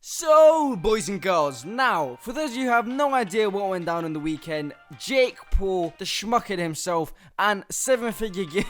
So, boys and girls, now, for those of you who have no idea what went down on the weekend, Jake Paul, the schmuckhead himself, and seven-figure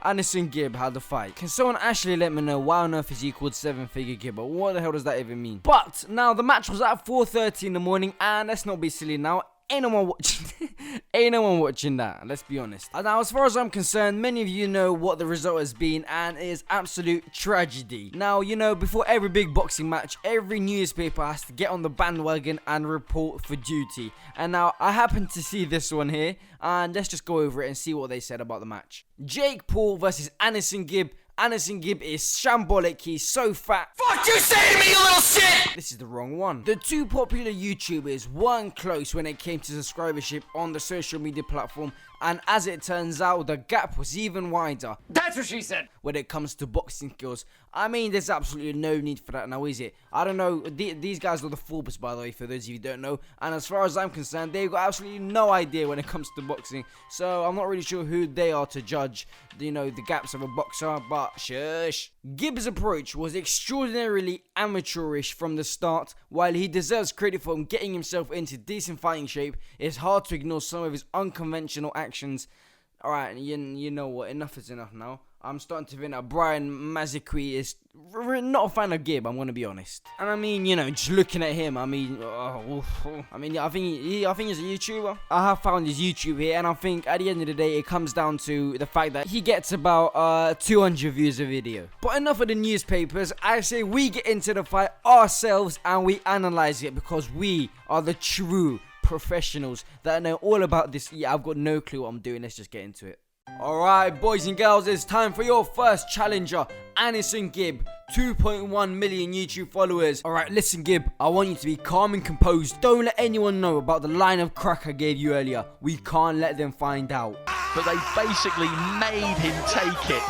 Anesongib had the fight. Can someone actually let me know why on earth is he called seven-figure Gibber? What the hell does that even mean? But, now, the match was at 4:30 in the morning, and let's not be silly now. Ain't no one watching that, let's be honest. And now, as far as I'm concerned, many of you know what the result has been, and it is absolute tragedy. Now, you know, before every big boxing match, every newspaper has to get on the bandwagon and report for duty. And now, I happen to see this one here, and let's just go over it and see what they said about the match. Jake Paul versus Anesongib. Anesongib is shambolic, he's so fat. Fuck you say to me, you little shit! This is the wrong one. The two popular YouTubers weren't close when it came to subscribership on the social media platform, and as it turns out, the gap was even wider. That's what she said! When it comes to boxing skills. I mean, there's absolutely no need for that now, is it? I don't know, these guys are the Forbes, by the way, for those of you who don't know, and as far as I'm concerned, they've got absolutely no idea when it comes to boxing, so I'm not really sure who they are to judge, you know, the gaps of a boxer, but shush. Gibbs' approach was extraordinarily amateurish from the start. While he deserves credit for getting himself into decent fighting shape, it's hard to ignore some of his unconventional actions. Alright, you know what, enough is enough now. I'm starting to think that Brian Mazikwi is not a fan of Gib, I'm going to be honest. And I mean, you know, just looking at him, I mean, I think he's a YouTuber. I have found his YouTube here, and I think at the end of the day, it comes down to the fact that he gets about 200 views a video. But enough of the newspapers, I say we get into the fight ourselves and we analyze it, because we are the true professionals that know all about this. Yeah, I've got no clue what I'm doing, let's just get into it. Alright, boys and girls, it's time for your first challenger, Anesongib, 2.1 million YouTube followers. Alright, listen Gib, I want you to be calm and composed. Don't let anyone know about the line of crack I gave you earlier. We can't let them find out. But they basically made him take it.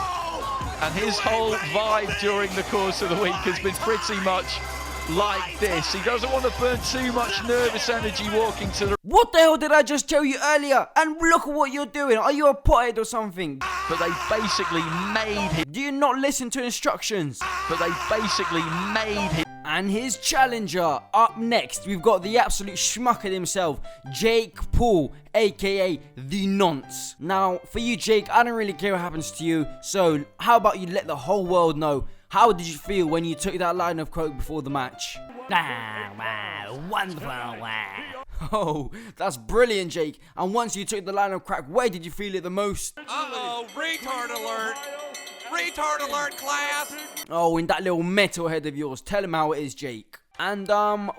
And his whole vibe during the course of the week has been pretty much like this. He doesn't want to burn too much nervous energy walking to the... What the hell did I just tell you earlier? And look at what you're doing. Are you a pothead or something? But they basically made him... Do you not listen to instructions? But they basically made him... And his challenger, up next, we've got the absolute schmucker himself, Jake Paul, aka The Nonce. Now, for you Jake, I don't really care what happens to you, so how about you let the whole world know, how did you feel when you took that line of coke before the match? Wow, wonderful, wow. Oh, that's brilliant, Jake. And once you took the line of crack, where did you feel it the most? Uh-oh, retard alert. Retard alert, class. Oh, in that little metal head of yours. Tell him how it is, Jake. And,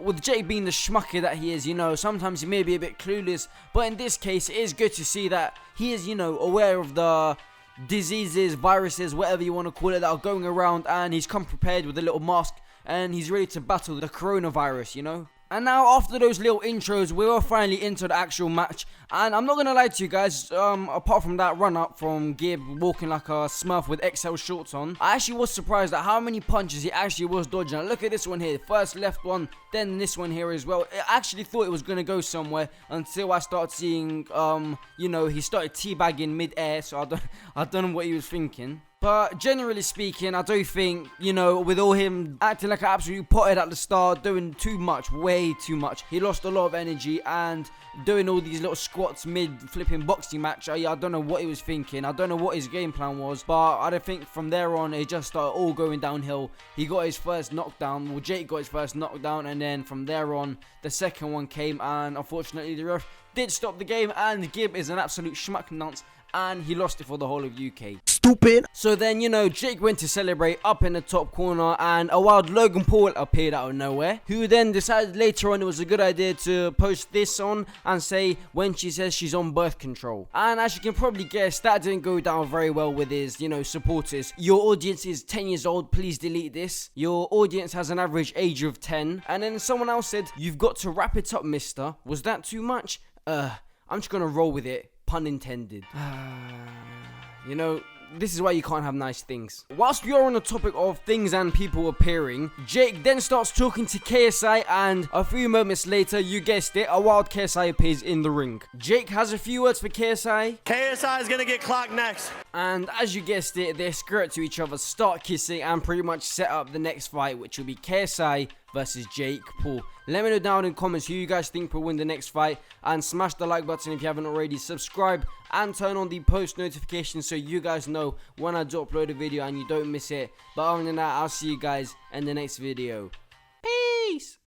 with Jake being the schmucker that he is, you know, sometimes he may be a bit clueless. But in this case, it is good to see that he is, you know, aware of the diseases, viruses, whatever you want to call it, that are going around. And he's come prepared with a little mask. And he's ready to battle the coronavirus, you know. And now, after those little intros, we're finally into the actual match. And I'm not going to lie to you guys, apart from that run-up from Gib walking like a smurf with XL shorts on, I actually was surprised at how many punches he actually was dodging. Now, look at this one here, first left one, then this one here as well. I actually thought it was going to go somewhere until I started seeing, you know, he started teabagging mid-air, so I don't know what he was thinking. But generally speaking, I do think, you know, with all him acting like an absolute pothead at the start, doing too much, way too much, he lost a lot of energy, and doing all these little squats mid-flipping boxing match, I don't know what he was thinking. I don't know what his game plan was, but I don't think from there on, it just started all going downhill. He got his first knockdown, well, Jake got his first knockdown, and then from there on, the second one came, and unfortunately, the ref did stop the game, and Gib is an absolute schmuck nonce, and he lost it for the whole of UK. Stupid. So then, you know, Jake went to celebrate up in the top corner, and a wild Logan Paul appeared out of nowhere, who then decided later on it was a good idea to post this on and say when she says she's on birth control. And as you can probably guess, that didn't go down very well with his, you know, supporters. Your audience is 10 years old, please delete this. Your audience has an average age of 10. And then someone else said, you've got to wrap it up, mister. Was that too much? I'm just gonna roll with it. Pun intended. You know, this is why you can't have nice things. Whilst we are on the topic of things and people appearing, Jake then starts talking to KSI, and a few moments later, you guessed it, a wild KSI appears in the ring. Jake has a few words for KSI. KSI is gonna get clocked next. And as you guessed it, they skirt to each other, start kissing, and pretty much set up the next fight, which will be KSI versus Jake Paul. Let me know down in the comments who you guys think will win the next fight, and smash the like button if you haven't already. Subscribe and turn on the post notifications so you guys know when I do upload a video and you don't miss it. But other than that, I'll see you guys in the next video. Peace!